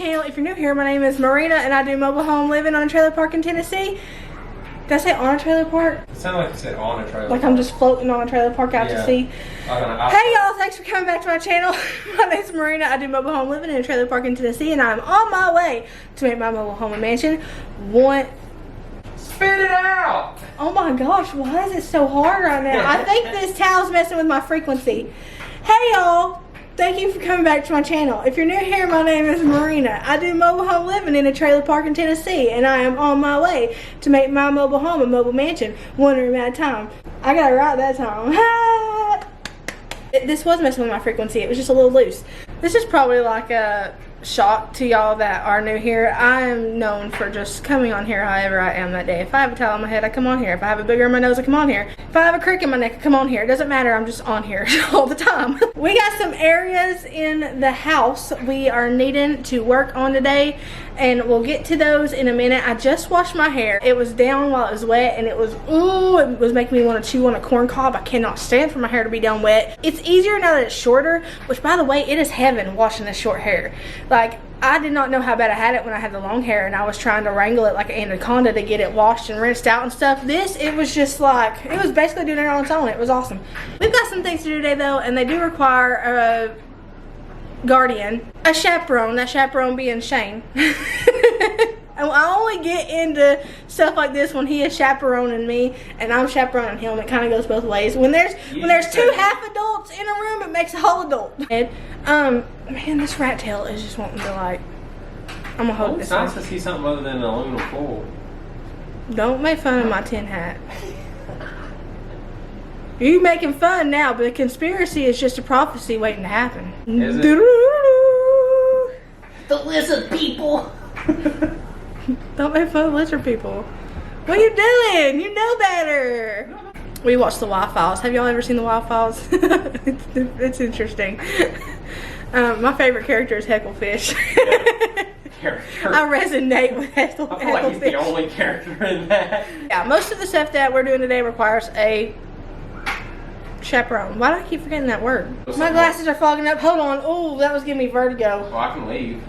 channel. If you're new here, my name is Marina and I do mobile home living on a trailer park in Tennessee. Did I say on a trailer park? It sounded like you said on a trailer like park. I'm just floating on a trailer park out to sea. Hey y'all, thanks for coming back to my channel. My name's Marina. I do mobile home living in a trailer park in Tennessee and I'm on my way to make my mobile home a mansion. Spit it out! Oh my gosh, why is it so hard right now? I think this towel's messing with my frequency. Hey y'all, thank you for coming back to my channel. If you're new here, my name is Marina. I do mobile home living in a trailer park in Tennessee and I am on my way to make my mobile home a mobile mansion one room at a time. I got it right that time. This was messing with my frequency. It was just a little loose. This is probably like a shock to y'all that are new here. I am known for just coming on here however I am that day. If I have a towel on my head, I come on here. If I have a booger in my nose, I come on here. If I have a crick in my neck, I come on here. It doesn't matter, I'm just on here all the time. We got some areas in the house we are needing to work on today, and we'll get to those in a minute. I just washed my hair. It was down while it was wet, and it was making me want to chew on a corn cob. I cannot stand for my hair to be down wet. It's easier now that it's shorter, which by the way, it is heaven washing this short hair. Like, I did not know how bad I had it when I had the long hair and I was trying to wrangle it like an anaconda to get it washed and rinsed out and stuff. This, it was just like, it was basically doing it on its own. It was awesome. We've got some things to do today though, and they do require a guardian, a chaperone, that chaperone being Shane. I only get into stuff like this when he is chaperoning me and I'm chaperoning him. It kind of goes both ways. When there's two half adults in a room, it makes a whole adult. And, man, this rat tail is just wanting to like. I'm gonna hold this. It's nice to see something other than an aluminum foil. Don't make fun of my tin hat. You making fun now, but the conspiracy is just a prophecy waiting to happen. Is it? The lizard people. Don't make fun of lizard people. What are you doing? You know better. We watched the Y-Files. Have y'all ever seen the Y-Files? it's interesting. My favorite character is Hecklefish. I resonate with Hecklefish. I feel like he's the only character in that. Yeah, most of the stuff that we're doing today requires a chaperone. Why do I keep forgetting that word? My glasses are fogging up. Hold on. Oh, that was giving me vertigo. Well, I can leave.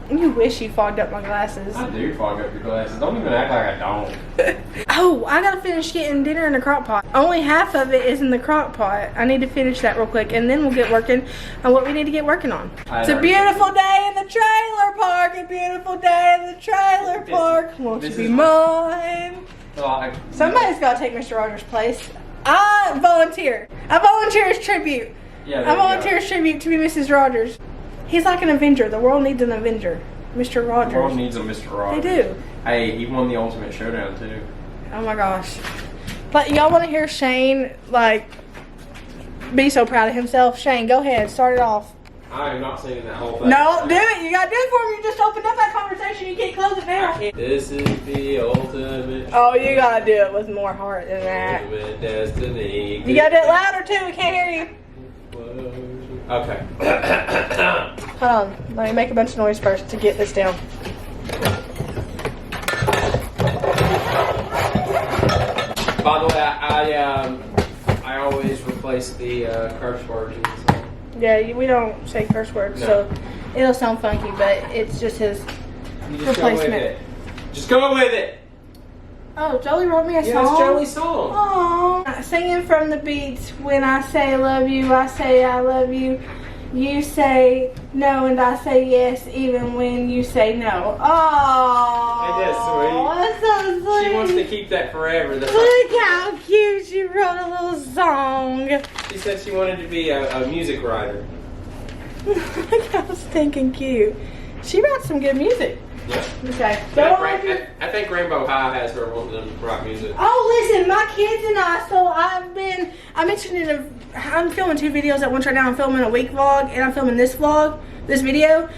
You wish you fogged up my glasses. I do fog up your glasses. Don't even act like I don't. Oh, I gotta finish getting dinner in the crock pot. Only half of it is in the crock pot. I need to finish that real quick and then we'll get working on what we need to get working on. It's a beautiful day in the trailer park. A beautiful day in the trailer park. Won't you be mine? Somebody's gotta take Mr. Rogers' place. I volunteer. I volunteer as tribute. Yeah, I volunteer as tribute to be Mrs. Rogers. He's like an Avenger. The world needs an Avenger. Mr. Rogers. The world needs a Mr. Rogers. They do. Hey, he won the Ultimate Showdown too. Oh my gosh. But y'all want to hear Shane, like, be so proud of himself? Shane, go ahead. Start it off. I am not singing that whole thing. No, do it. You got to do it for me. You just opened up that conversation. You can't close it now. This is the ultimate. Oh, you got to do it with more heart than that. Ultimate destiny. You got to do it louder too. We can't hear you. Okay. Hold on. Let me make a bunch of noise first to get this down. By the way, I always replace the curse words. So. Yeah, we don't say curse words, no. So it'll sound funky, but it's just his replacement. Go with it. Just go with it. Oh, Jolie wrote me a song? Yeah, it's Jolie's song. Aww. Singing from the beats. When I say I love you, I say I love you. You say no and I say yes, even when you say no. Aww. It is sweet. That's so sweet. She wants to keep that forever. Look how cute. She wrote a little song. She said she wanted to be a music writer. Look how stinking cute. She wrote some good music. Yeah. Okay. I think Rainbow High has her wanting to write music. Oh, listen, my kids and I, so I mentioned it, I'm filming 2 videos at once right now. I'm filming a week vlog and I'm filming this video.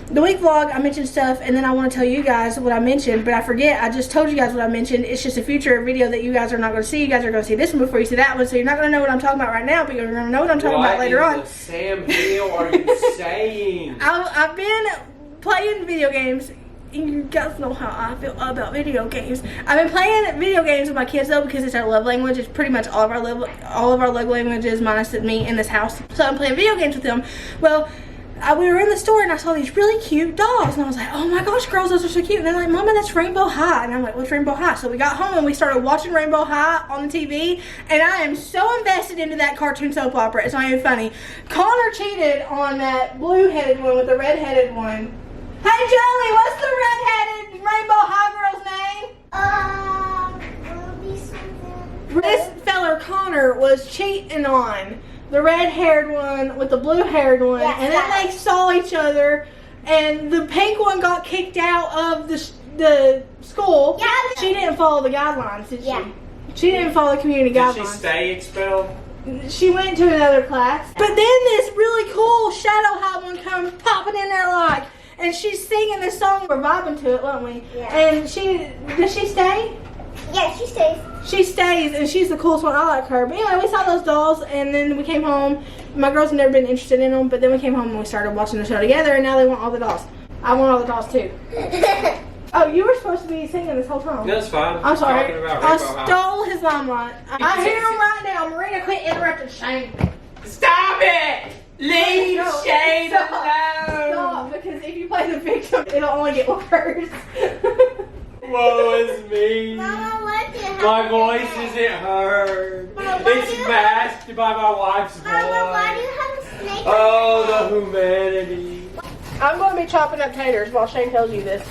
The week vlog, I mentioned stuff and then I want to tell you guys what I mentioned, but I forget. I just told you guys what I mentioned. It's just a future video that you guys are not going to see. You guys are going to see this one before you see that one, so you're not going to know what I'm talking about right now, but you're going to know what I'm talking about later on. What Sam Hill are you saying? I've been playing video games. You guys know how I feel about video games. I've been playing video games with my kids though because it's our love language. It's pretty much all of our love languages minus me in this house. So I'm playing video games with them. Well, we were in the store and I saw these really cute dolls and I was like, oh my gosh, girls, those are so cute. And they're like, Mama, that's Rainbow High. And I'm like, what's Rainbow High? So we got home and we started watching Rainbow High on the TV, and I am so invested into that cartoon soap opera. It's not even funny. Connor cheated on that blue-headed one with the red-headed one. Hey Joey, what's the red-headed Rainbow High girl's name? Ruby something. This feller Connor was cheating on the red-haired one with the blue-haired one, Yes, and then they saw each other, and the pink one got kicked out of the school. Yeah. She didn't follow the guidelines, did she? Yeah. She didn't follow the community Did guidelines. she stay expelled? She went to another class. But then this really cool Shadow High one comes popping in there like, and she's singing this song. We're vibing to it, weren't we? Yeah. And does she stay? Yeah, she stays. She stays, and she's the coolest one. I like her. But anyway, we saw those dolls, and then we came home. My girls have never been interested in them, but then we came home and we started watching the show together, and now they want all the dolls. I want all the dolls too. Oh, you were supposed to be singing this whole time. That's fine. I'm sorry. Talking about I Rainbow High. stole his limelight. I hear him right now. Marina, quit interrupting Shane. Stop it! Leave No, Shane stop. alone! Stop, because if you play the victim, it'll only get worse. Woe is me. Mama, what did you My voice isn't heard. Mama, why It's do you masked by my wife's Mama, why do voice. you have a snake? Oh, the humanity. I'm going to be chopping up taters while Shane tells you this.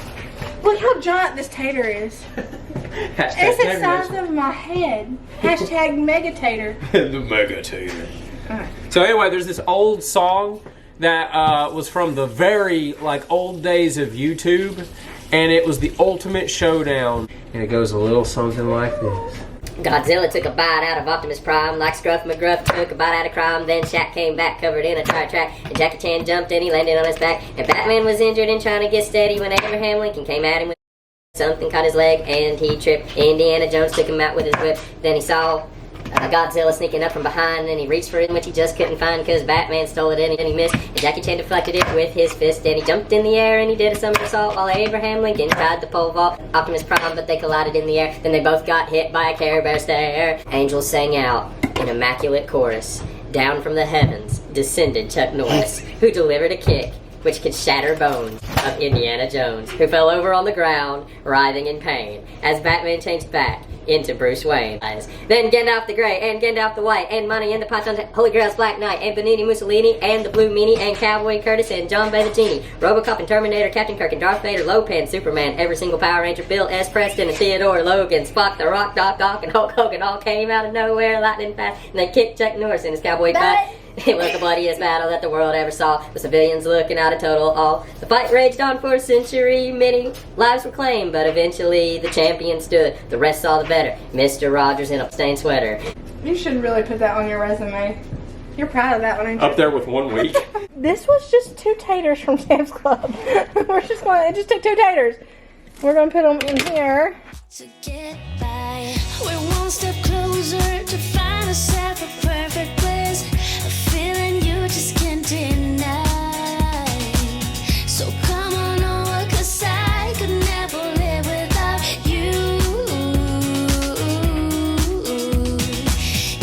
Look how giant this tater is. It's the size of my head. Hashtag megatater. The mega tater. Alright. So anyway, there's this old song that was from the very old days of YouTube, and it was the ultimate showdown. And it goes a little something like this. Godzilla took a bite out of Optimus Prime, like Scruff McGruff took a bite out of crime. Then Shaq came back covered in a tire track, and Jackie Chan jumped and he landed on his back. And Batman was injured and trying to get steady when Abraham Lincoln came at him with something, caught his leg and he tripped. Indiana Jones took him out with his whip. Then he saw Godzilla sneaking up from behind, and he reached for it, which he just couldn't find because Batman stole it and he missed. And Jackie Chan deflected it with his fist, and he jumped in the air and he did a somersault while Abraham Lincoln tried to pole vault Optimus Prime, but they collided in the air. Then they both got hit by a Care Bear stare. Angels sang out in immaculate chorus. Down from the heavens descended Chuck Norris, who delivered a kick which could shatter bones of Indiana Jones, who fell over on the ground, writhing in pain, as Batman changed back into Bruce Wayne. Then Gandalf the Grey, and Gandalf the White, and Money in the Pots, Holy Grail's Black Knight, and Benini Mussolini, and the Blue Meanie, and Cowboy Curtis, and John Bettini, Robocop and Terminator, Captain Kirk and Darth Vader, Lopan, Superman, every single Power Ranger, Bill S. Preston, and Theodore Logan, Spock, the Rock, Doc Ock, and Hulk Hogan all came out of nowhere lightning fast, and they kicked Chuck Norris in his cowboy cut. It was the bloodiest battle that the world ever saw, with civilians looking out of total awe. The fight raged on for a century, many lives were claimed, but eventually the champion stood. The rest saw the better, Mr. Rogers in a stained sweater. You should really put that on your resume. You're proud of that one, ain't you? Up there with 1 week. This was just 2 taters from Sam's Club. It just took 2 taters. We're going to put them in here. To get by, we're one step closer to find ourselves a perfect place, a feeling you just can't deny. So come on over, 'cause I could never live without you.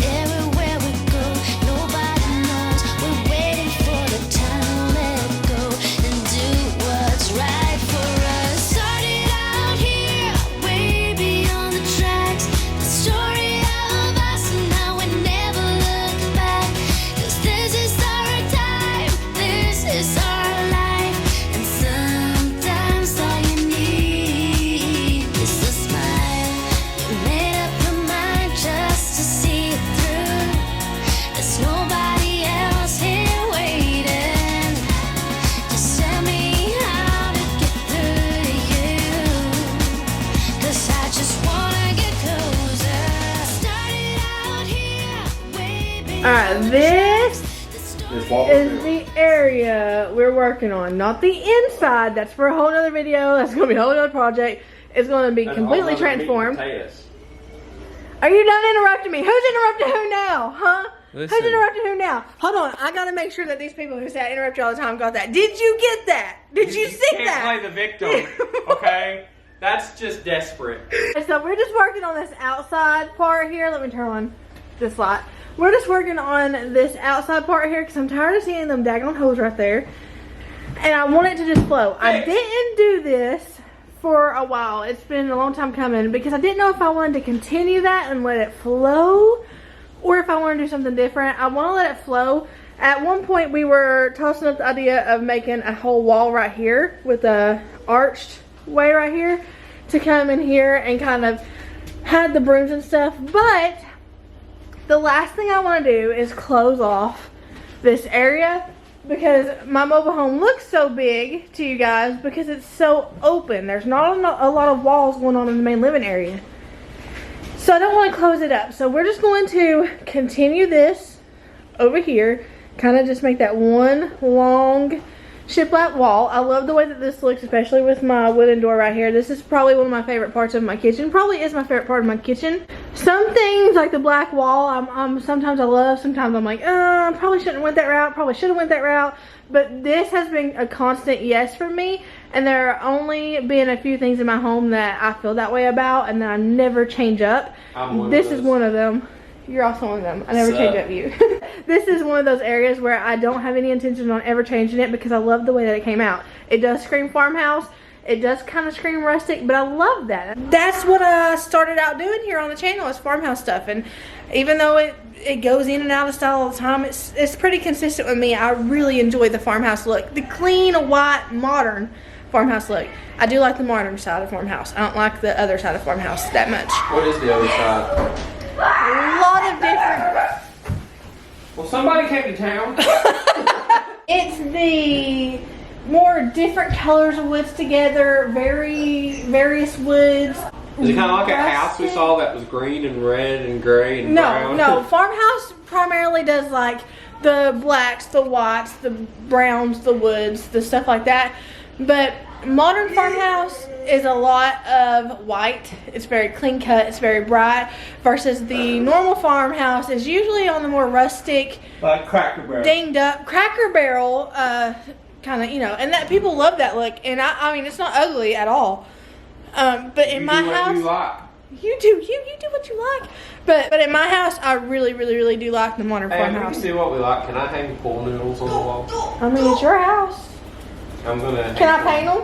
Everywhere we go, nobody knows we're waiting for the time to let go and do what's right for us. Started out here, way beyond the tracks. The story of us, and now we never look back. 'Cause this is our time, this is our life. And sometimes all you need is a smile. You made up your mind just to see it through. There's nobody else here waiting. Just tell me how to get through to you. 'Cause I just wanna get closer. Started out here, way beyond Alright, this the story. It's what is the area we're working on. Not the inside. That's for a whole other video. That's going to be a whole other project. It's going to be completely transformed. Are you done interrupting me? Who's interrupting who now? Huh? Listen. Who's interrupting who now? Hold on. I got to make sure that these people who say I interrupt you all the time got that. Did you get that? Did you see can't that? play the victim, okay? That's just desperate. So we're just working on this outside part here. Let me turn on this light. We're just working on this outside part here because I'm tired of seeing them daggone holes right there. and I want it to just flow. I didn't do this for a while. It's been a long time coming because I didn't know if I wanted to continue that and let it flow or if I want to do something different. I want to let it flow. At one point we were tossing up the idea of making a whole wall right here with a arched way right here to come in here and kind of hide the brooms and stuff. But the last thing I want to do is close off this area because my mobile home looks so big to you guys because it's so open. There's not a lot of walls going on in the main living area. So I don't want to close it up. So we're just going to continue this over here. Kind of just make that one long shiplap wall. I love the way that this looks, especially with my wooden door right here. This is probably one of my favorite parts of my kitchen. Probably is my favorite part of my kitchen. Some things like the black wall, sometimes I love, sometimes I'm like, probably shouldn't have went that route, probably should have went that route. But this has been a constant yes for me. And there are only been a few things in my home that I feel that way about and that I never change up. This is one of them. You're also one of them. I never change up you. This is one of those areas where I don't have any intention on ever changing it because I love the way that it came out. It does scream farmhouse. It does kind of scream rustic, but I love that. That's what I started out doing here on the channel is farmhouse stuff. And even though it goes in and out of style all the time, it's pretty consistent with me. I really enjoy the farmhouse look. The clean, white, modern farmhouse look. I do like the modern side of farmhouse. I don't like the other side of farmhouse that much. What is the other side? A lot of different. Well, somebody came to town. It's the more different colors of woods together, various woods. Is it kind of like a house we saw that was green and red and gray and brown? No. Farmhouse primarily does like the blacks, the whites, the browns, the woods, the stuff like that. But modern farmhouse is a lot of white. It's very clean cut. It's very bright. Versus the normal farmhouse is usually on the more rustic, like Cracker Barrel, dinged up Cracker Barrel kind of, you know. And that people love that look. And I mean, it's not ugly at all. But in my house, you do what you like. But in my house, I really do like the modern farmhouse. We can do what we like. Can I hang pool noodles on the wall? I mean, it's your house. I'm gonna. Can I paint them?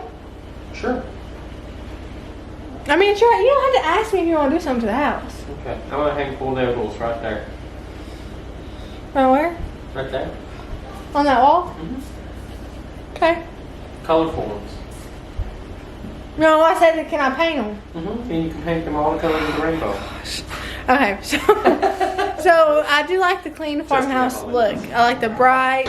Sure. I mean, it's your. You don't have to ask me if you want to do something to the house. Okay. I'm gonna hang pool noodles right there. Oh, where? Right there. On that wall? Okay. Colorful ones. No, I said, can I paint them? And you can paint them all the colors of the rainbow. Okay, so I do like the clean farmhouse look. I like the bright,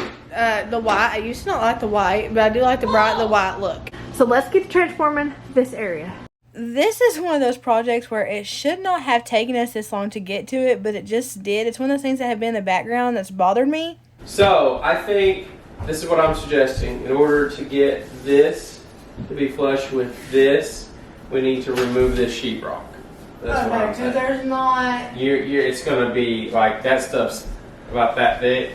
the white. I used to not like the white, but I do like the bright, the white look. So let's get to transforming this area. This is one of those projects where it should not have taken us this long to get to it, but it just did. It's one of those things that have been in the background that's bothered me. So I think this is what I'm suggesting. In order to get this to be flush with this, we need to remove this sheetrock. That's what I'm saying. There's not. It's gonna be like that stuff's about that big.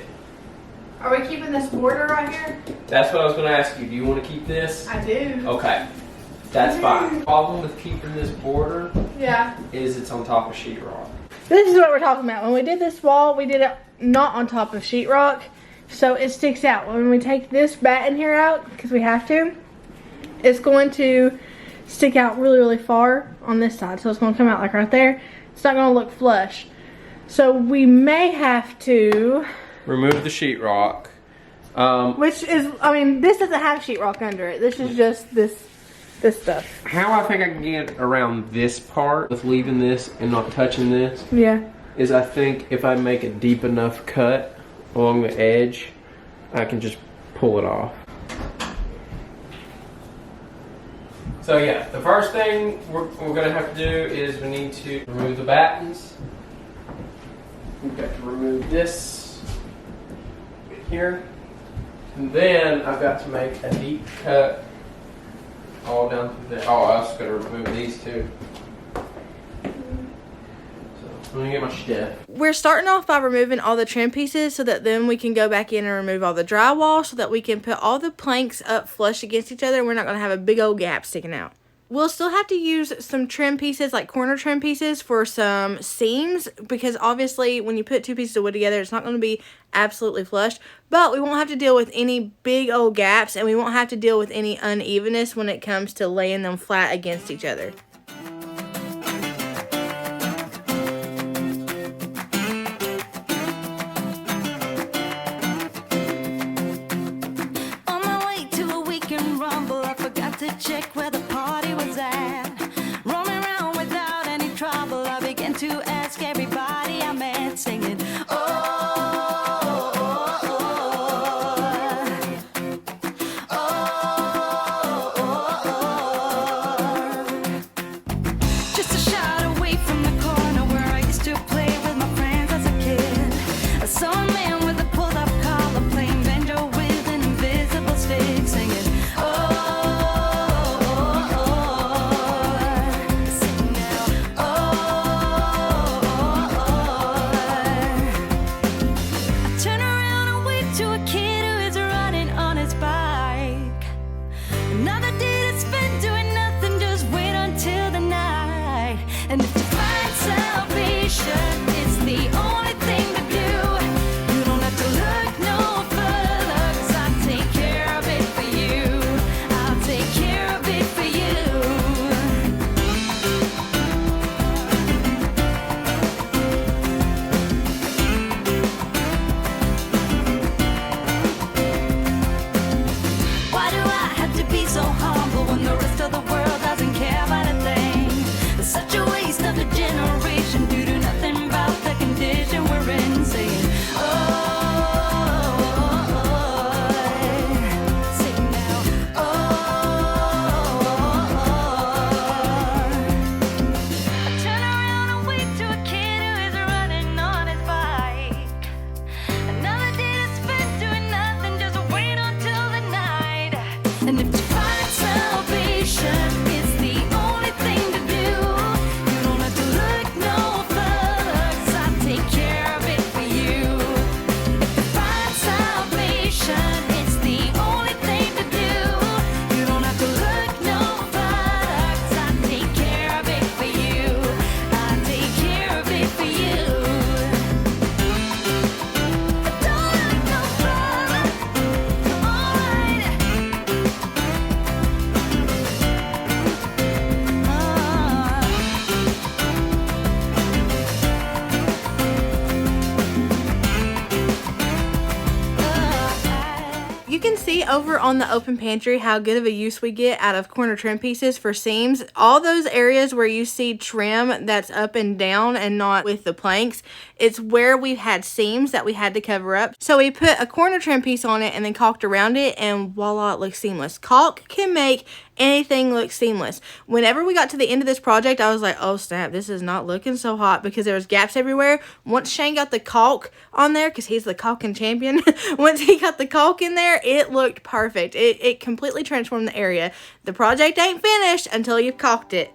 Are we keeping this border right here? That's what I was gonna ask you. Do you want to keep this? I do. Okay, that's fine. The problem with keeping this border Yeah. is it's on top of sheetrock. This is what we're talking about. When we did this wall, we did it not on top of sheetrock, so it sticks out. When we take this bat in here out, because we have to, it's going to stick out really far on this side. So it's going to come out like right there. It's not going to look flush. So we may have to remove the sheetrock. Which is, I mean, this doesn't have sheetrock under it. This is just this stuff. How I think I can get around this part with leaving this and not touching this, yeah, is I think if I make a deep enough cut along the edge, I can just pull it off. So yeah, the first thing we're gonna have to do is we need to remove the battens. We've got to remove this here. And then I've got to make a deep cut all down through there. Oh, I also got to remove these too. So let me get my stuff. We're starting off by removing all the trim pieces so that then we can go back in and remove all the drywall so that we can put all the planks up flush against each other and we're not going to have a big old gap sticking out. We'll still have to use some trim pieces, like corner trim pieces, for some seams, because obviously when you put two pieces of wood together, it's not going to be absolutely flush. But we won't have to deal with any big old gaps, and we won't have to deal with any unevenness when it comes to laying them flat against each other. On my way to a weekend rumble, I forgot to check where the party was at. Roaming around without any trouble, I began to ask everybody I met, singing, oh, just a shot away from the corner where I used to play with my friends as a kid. I saw a man with a pulled up collar playing banjo with an invisible stick, singing, oh, sing now, I turn around and wave to a kid who is running on his bike. Another day to spend doing nothing, just wait until the night. And if you find salvation, it's the only thing to do. You don't have to look no further, 'cause I'll take care of it for you. I'll take care of it for you. Why do I have to be so humble when the rest of the world doesn't care about a thing? It's such a waste of a generation due to nothing about the condition we're in, saying, oh, sing now, I turn around and wave to a kid who is running on his bike. Another day to spend doing nothing, just wait until the night. And if you find salvation, it's the only thing to do. You don't have to look no further, 'cause I'll take care of it for you. If you find salvation, it's the only thing to do. You don't have to look no further, 'cause I'll take care of it for you. I'll take care of it for you. Don't look no further. Alright. You can see over on the open pantry how good of a use we get out of corner trim pieces for seams. All those areas where you see trim that's up and down and not with the planks, it's where we've had seams that we had to cover up. So we put a corner trim piece on it and then caulked around it, and voila, it looks seamless. Caulk can make anything look seamless. Whenever we got to the end of this project, I was like, oh snap, this is not looking so hot, because there was gaps everywhere. Once Shane got the caulk on there, because he's the caulking champion, once he got the caulk in there, it looked perfect. It completely transformed the area. The project ain't finished until you've caulked it.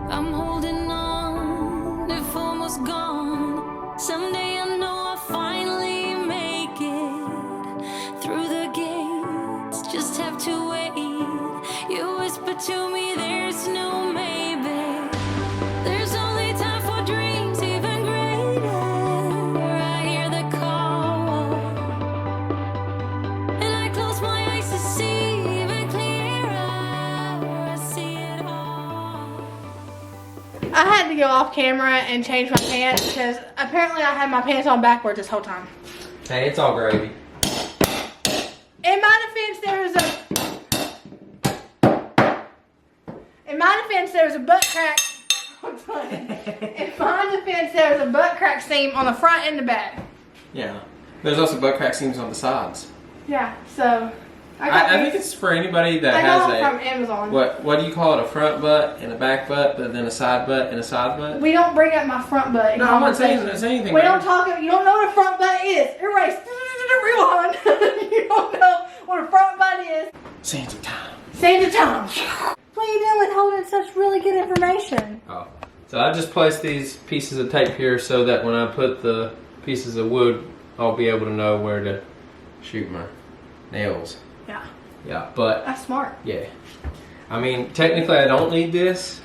I'm holding on, if almost gone. Someday I know I'll finally make it through the gates. Just have to wait. You whisper to me, there's no maybe. There's only time for dreams even greater. I hear the call, and I close my eyes to see even clearer. I see it all. I had to go off camera and change my pants because apparently I had my pants on backwards this whole time. Hey, it's all gravy. In my defense, there was a butt crack. In my defense, there was a butt crack seam on the front and the back. Yeah. There's also butt crack seams on the sides. Yeah, so I think it's for anybody that I has got them a from Amazon. what do you call it? A front butt and a back butt, but then a side butt and a side butt. We don't bring up my front butt. In No, I'm not saying conversation. anything. We don't talk. You don't know what a front butt is. Erase. Rewind. You don't know what a front butt is. Santa time. Santa time. What are you doing holding such really good information? Oh, so I just placed these pieces of tape here so that when I put the pieces of wood I'll be able to know where to shoot my nails. Yeah. Yeah, but That's smart. yeah. I mean, technically I don't need this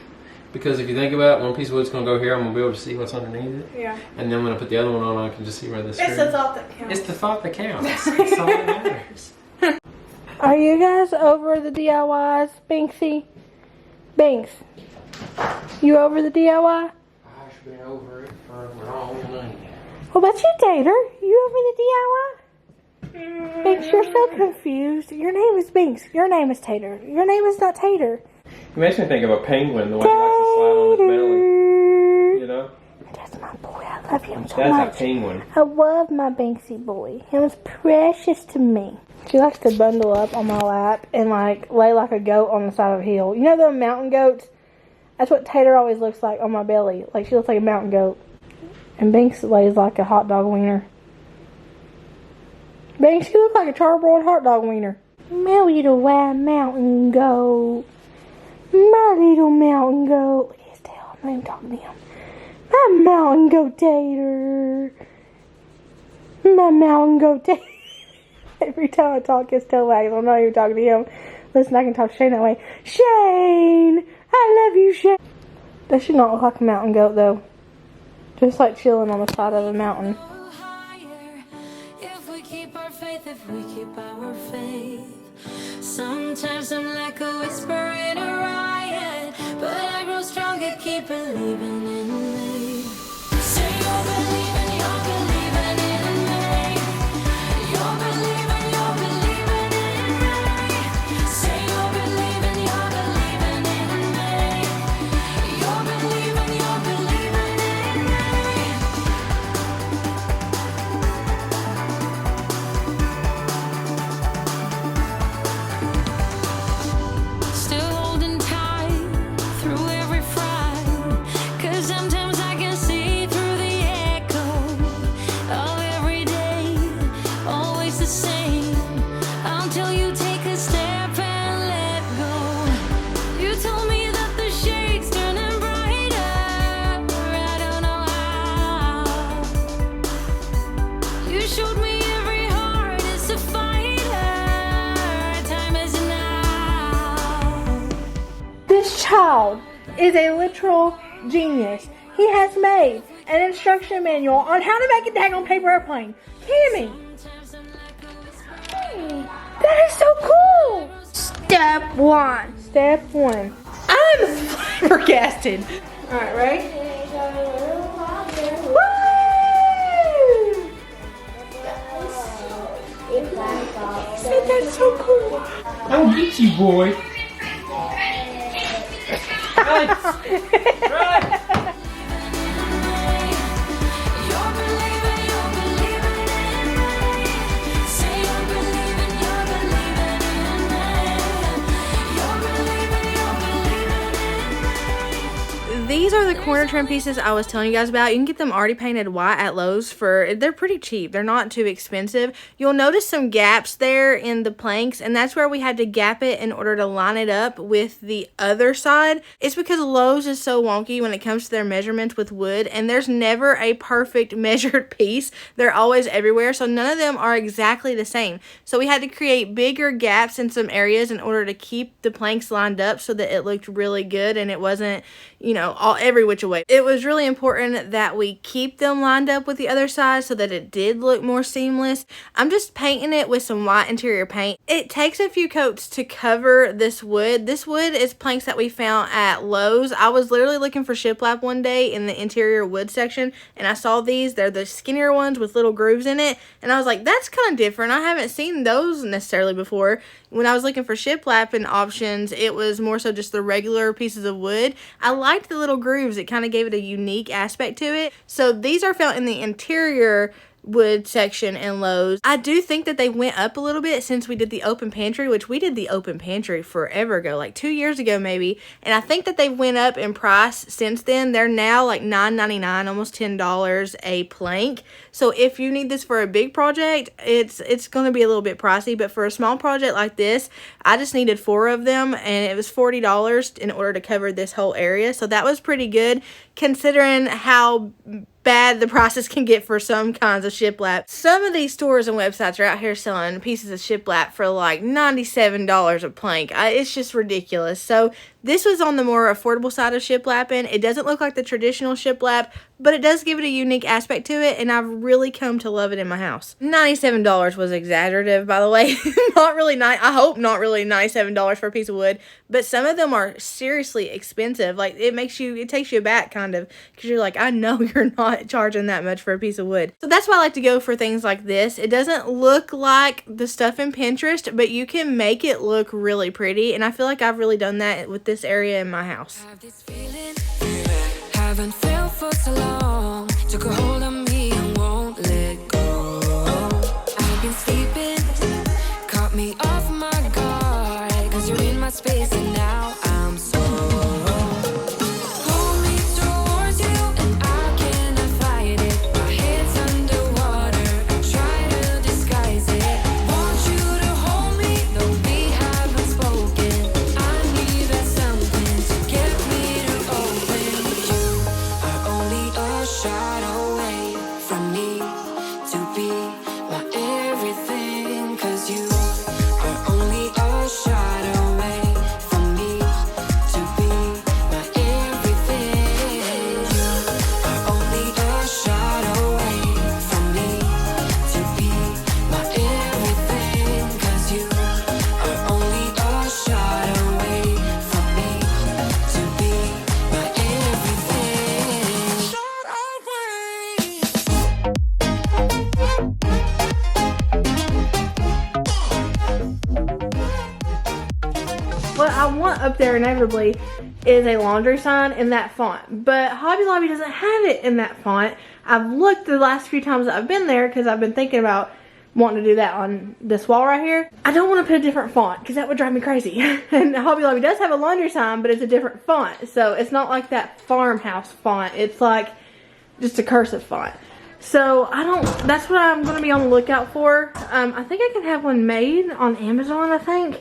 because if you think about it, one piece of wood's gonna go here. I'm gonna be able to see what's underneath it. Yeah. And then when I put the other one on, I can just see where this It's the thought that counts. It's the thought that counts. That's all that matters. Are you guys over the DIYs, Binksy? Binks, you over the DIY? I've been over it for a long time. What about you, Tater? You over the DIY? Binks, you're so confused. Your name is Binks. Your name is Tater. Your name is not Tater. It makes me think of a penguin, the way he likes to slide on his belly. You know? That's my boy. I love him so That's much. a penguin. I love my Banksy boy. He was precious to me. She likes to bundle up on my lap and like lay like a goat on the side of a hill. You know the mountain goats? That's what Tater always looks like on my belly. Like she looks like a mountain goat. And Banks lays like a hot dog wiener. Banks, you look like a charbroiled hot dog wiener. My little white mountain goat. My little mountain goat. Look at his tail. I'm not even talking to him. My mountain goat Tater. My mountain goat Tater. Every time I talk, his tail wags. I'm not even talking to him. Listen, I can talk to Shane that way. Shane! I love you, Shane! That should not look like a mountain goat, though. Just like chilling on the side of a mountain. If we keep our faith, if we keep our faith. Sometimes I'm like a whisper in a riot, but I grow stronger, keep believing in me. Say you're believing in me. You're believing in me. Say you're believing in me. You're believing in me. Still holding tight through every fight, 'cause sometimes I can see through the echo of every day, always the same, until you take a step and let go. You told me that the shade's turning brighter, I don't know how. You showed me every heart is a fighter, time is now. This child is a literal genius. He has made an instruction manual on how to make a daggone paper airplane. Tammy! That is so cool! Step 1. Step 1. I'm flabbergasted. Alright, ready? Woo! Isn't that so cool? I'll get you, boy. Run! Run! You're believing in me. Say you're believing in me. You're believing in me. These are the corner trim pieces I was telling you guys about. You can get them already painted white at Lowe's they're pretty cheap. They're not too expensive. You'll notice some gaps there in the planks, and that's where we had to gap it in order to line it up with the other side. It's because Lowe's is so wonky when it comes to their measurements with wood, and there's never a perfect measured piece. They're always everywhere, so none of them are exactly the same. So we had to create bigger gaps in some areas in order to keep the planks lined up so that it looked really good and it wasn't, you know, every which way. It was really important that we keep them lined up with the other side so that it did look more seamless. I'm just painting it with some white interior paint. It takes a few coats to cover this wood. This wood is planks that we found at Lowe's. I was literally looking for shiplap one day in the interior wood section, and I saw these. They're the skinnier ones with little grooves in it, and I was like, that's kind of different. I haven't seen those necessarily before. When I was looking for shiplapping options, it was more so just the regular pieces of wood. I liked the little grooves. It kind of gave it a unique aspect to it. So these are found in the interior wood section in Lowe's. I do think that they went up a little bit since we did the open pantry, which we did the open pantry forever ago, like 2 years ago maybe, and I think that they went up in price since then. They're now like $9.99, almost $10 a plank. So if you need this for a big project, it's going to be a little bit pricey, but for a small project like this, I just needed 4 of them, and it was $40 in order to cover this whole area. So that was pretty good considering how bad the prices can get for some kinds of shiplap. Some of these stores and websites are out here selling pieces of shiplap for like $97 a plank. It's just ridiculous. So this was on the more affordable side of shiplapping. It doesn't look like the traditional shiplap, but it does give it a unique aspect to it, and I've really come to love it in my house. $97 was exaggerative, by the way. Not really nice. I hope not really $97 for a piece of wood, but some of them are seriously expensive. Like, it takes you aback kind of, because you're like, I know you're not charging that much for a piece of wood. So that's why I like to go for things like this. It doesn't look like the stuff in Pinterest, but you can make it look really pretty, and I feel like I've really done that with this area in my house. Have this feeling, haven't felt for so long. Took a hold of me and won't let go. I've been sleeping, caught me off my guard. Cause you're in my space and now I'm so. Hold me towards you and I cannot fight it. My head's underwater, I try to disguise it. Want you to hold me, though we haven't spoken. I need that something to get me to open. You are only a shot away from me to be my everything. Cause you are only a shot away from me to be my everything. You are only a shot away from me to be my everything. Cause you are only a shot away from me to be my everything. Shot What I want up there inevitably is a laundry sign in that font, but Hobby Lobby doesn't have it in that font. I've looked the last few times that I've been there because I've been thinking about wanting to do that on this wall right here. I don't want to put a different font because that would drive me crazy. And Hobby Lobby does have a laundry sign, but it's a different font, so it's not like that farmhouse font. It's like just a cursive font. So that's what I'm going to be on the lookout for. I think I can have one made on Amazon, I think.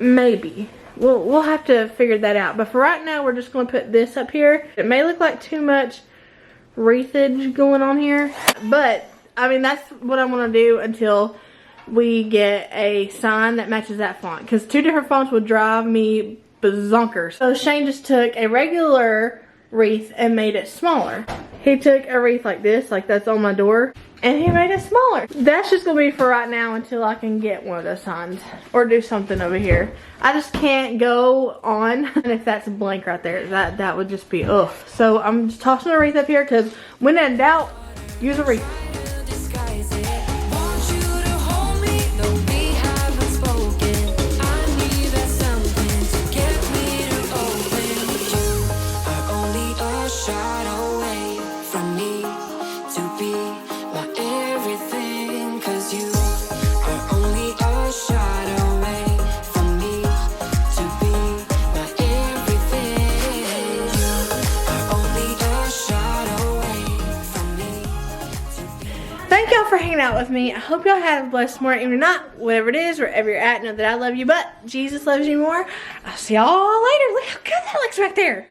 Maybe. We'll have to figure that out. But for right now, we're just going to put this up here. It may look like too much wreathage going on here, but I mean, that's what I want to do until we get a sign that matches that font, because two different fonts would drive me bazonkers. So Shane just took a regular wreath and made it smaller. He took a wreath like this, like that's on my door, and he made it smaller. That's just gonna be for right now until I can get one of those signs or do something over here. I just can't go on, and if that's blank right there, that would just be ugh. So I'm just tossing a wreath up here, because when in doubt, use a wreath. disguise it. Want you to hold me, though we haven't spoken. I need that something to get me to open. You are only a shot away from me to be my everything. Cause you are only a shot away from me to be my everything. You are only a shot away from me to be. Thank y'all for hanging out with me. I hope y'all have a blessed morning. Even not, whatever it is, wherever you're at, know that I love you, but Jesus loves you more. I'll see y'all later. Look how good that looks right there.